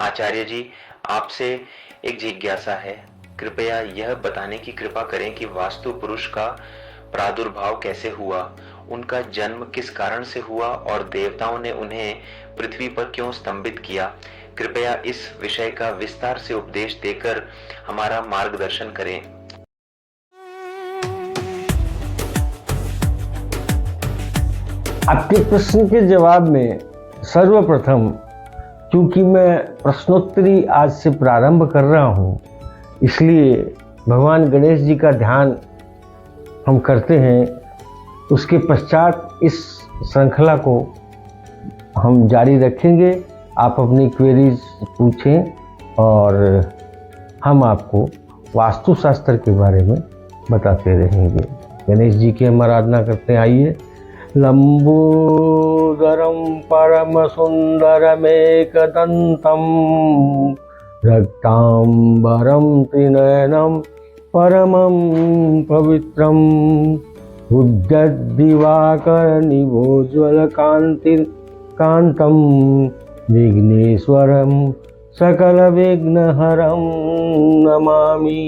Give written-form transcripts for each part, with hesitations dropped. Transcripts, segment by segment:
आचार्य जी, आपसे एक जिज्ञासा है। कृपया यह बताने की कृपा करें कि वास्तु पुरुष का प्रादुर्भाव कैसे हुआ, उनका जन्म किस कारण से हुआ और देवताओं ने उन्हें पृथ्वी पर क्यों स्तंभित किया। कृपया इस विषय का विस्तार से उपदेश देकर हमारा मार्गदर्शन करें। आपके प्रश्न के जवाब में सर्वप्रथम, क्योंकि मैं प्रश्नोत्तरी आज से प्रारंभ कर रहा हूँ, इसलिए भगवान गणेश जी का ध्यान हम करते हैं। उसके पश्चात इस श्रृंखला को हम जारी रखेंगे। आप अपनी क्वेरीज पूछें और हम आपको वास्तुशास्त्र के बारे में बताते रहेंगे। गणेश जी की हम आराधना करते हैं। आइए। लंबोदरम परम सुंदरमेकदंतम रक्तांबरम त्रिनयनम परमं पवित्रम उद्यद्दिवाकर निभोज्वल कांतं विघ्नेश्वरम सकल विघ्नहरं नमामि।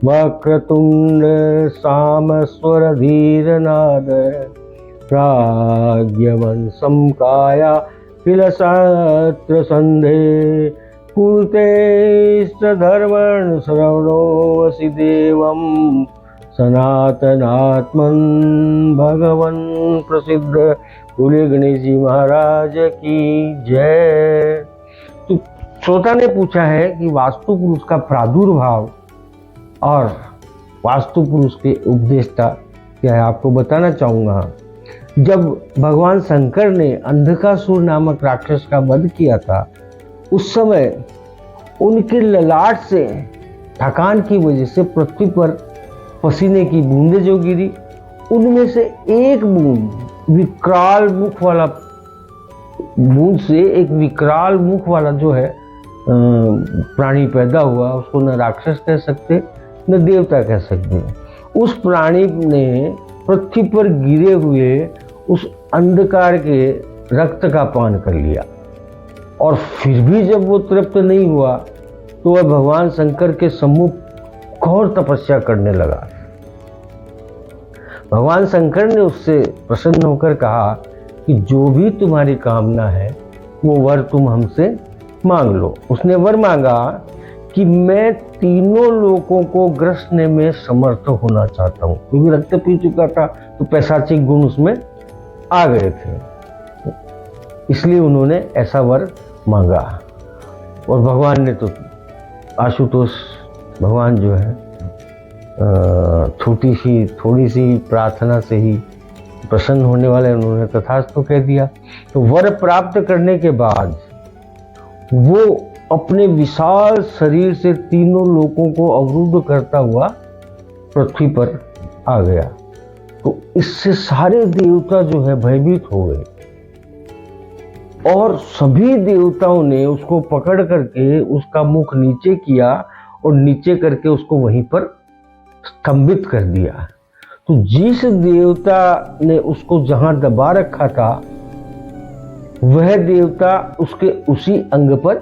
वक्रतुंड सामस्वर धीरनाद प्राज्ञवंशं काया किलशास्त्र संधे कुरुतेष्टधर्मं श्रवणो वसि देवं सनातनात्मन भगवन् प्रसिद्ध। बोले गणेश जी महाराज की जय। तो श्रोता ने पूछा है कि वास्तु पुरुष का प्रादुर्भाव और वास्तु पुरुष के उपदेष्टा क्या है। आपको बताना चाहूँगा, जब भगवान शंकर ने अंधकासुर नामक राक्षस का वध किया था, उस समय उनके ललाट से थकान की वजह से पृथ्वी पर पसीने की बूंदें जो गिरी, उनमें से एक विकराल मुख वाला बूंद से एक विकराल मुख वाला जो है प्राणी पैदा हुआ। उसको न राक्षस कह सकते न देवता कह सकते। उस प्राणी ने पृथ्वी पर गिरे हुए उस अंधकार के रक्त का पान कर लिया और फिर भी जब वो तृप्त नहीं हुआ तो वह भगवान शंकर के सम्मुख घोर तपस्या करने लगा। भगवान शंकर ने उससे प्रसन्न होकर कहा कि जो भी तुम्हारी कामना है वो वर तुम हमसे मांग लो। उसने वर मांगा कि मैं तीनों लोगों को ग्रसने में समर्थ होना चाहता हूँ, क्योंकि रक्त पी चुका था तो पैशाचिक गुण उसमें आ गए थे, इसलिए उन्होंने ऐसा वर मांगा। और भगवान ने तो आशुतोष भगवान जो है थोड़ी सी प्रार्थना से ही प्रसन्न होने वाले, उन्होंने तथास्तु कह दिया। तो वर प्राप्त करने के बाद वो अपने विशाल शरीर से तीनों लोगों को अवरुद्ध करता हुआ पृथ्वी पर आ गया। तो इससे सारे देवता जो है भयभीत हो गए और सभी देवताओं ने उसको पकड़ करके उसका मुख नीचे किया और नीचे करके उसको वहीं पर स्तंभित कर दिया। तो जिस देवता ने उसको जहां दबा रखा था वह देवता उसके उसी अंग पर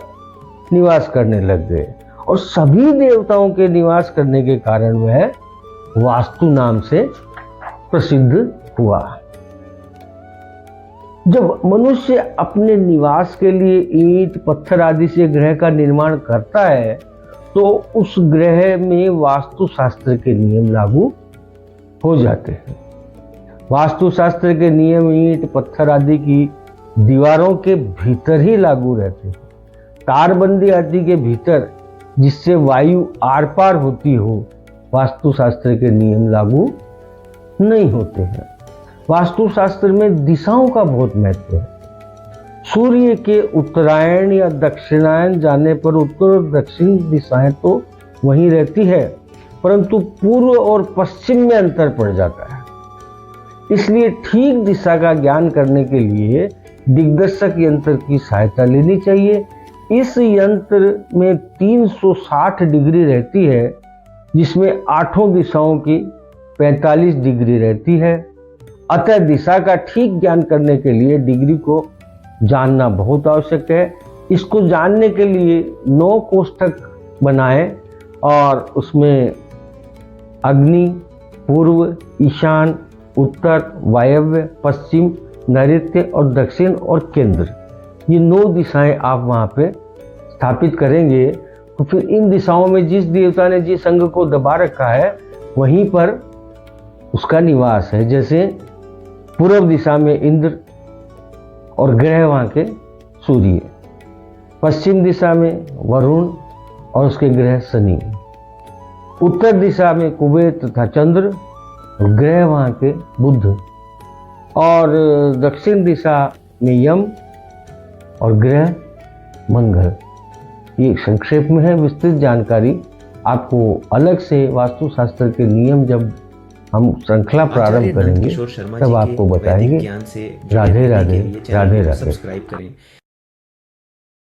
निवास करने लग गए और सभी देवताओं के निवास करने के कारण वह वास्तु नाम से प्रसिद्ध हुआ। जब मनुष्य अपने निवास के लिए ईंट पत्थर आदि से ग्रह का निर्माण करता है तो उस ग्रह में वास्तुशास्त्र के नियम लागू हो जाते हैं। वास्तुशास्त्र के नियम ईंट पत्थर आदि की दीवारों के भीतर ही लागू रहते हैं। तारबंदी आदि के भीतर जिससे वायु आर पार होती हो, वास्तुशास्त्र के नियम लागू नहीं होते हैं। वास्तुशास्त्र में दिशाओं का बहुत महत्व है। सूर्य के उत्तरायण या दक्षिणायन जाने पर उत्तर और दक्षिण दिशाएं तो वहीं रहती है, परंतु पूर्व और पश्चिम में अंतर पड़ जाता है। इसलिए ठीक दिशा का ज्ञान करने के लिए दिग्दर्शक यंत्र की सहायता लेनी चाहिए। इस यंत्र में 360 डिग्री रहती है, जिसमें आठों दिशाओं की 45 डिग्री रहती है। अतः दिशा का ठीक ज्ञान करने के लिए डिग्री को जानना बहुत आवश्यक है। इसको जानने के लिए 9 कोष्ठक बनाए और उसमें अग्नि, पूर्व, ईशान, उत्तर, वायव्य, पश्चिम, नैऋत्य और दक्षिण और केंद्र, ये 9 दिशाएं आप वहाँ पे स्थापित करेंगे तो फिर इन दिशाओं में जिस देवता ने जिस अंग को दबा रखा है वहीं पर उसका निवास है। जैसे पूर्व दिशा में इंद्र और ग्रह वहाँ के सूर्य, पश्चिम दिशा में वरुण और उसके ग्रह शनि, उत्तर दिशा में कुबेर तथा चंद्र और ग्रह वहाँ के बुध, और दक्षिण दिशा में यम और ग्रह मंगल। ये संक्षेप में है, विस्तृत जानकारी आपको अलग से वास्तुशास्त्र के नियम जब हम श्रृंखला प्रारंभ करेंगे तब आपको बताएंगे। राधे राधे, राधे राधे। सब्सक्राइब करें।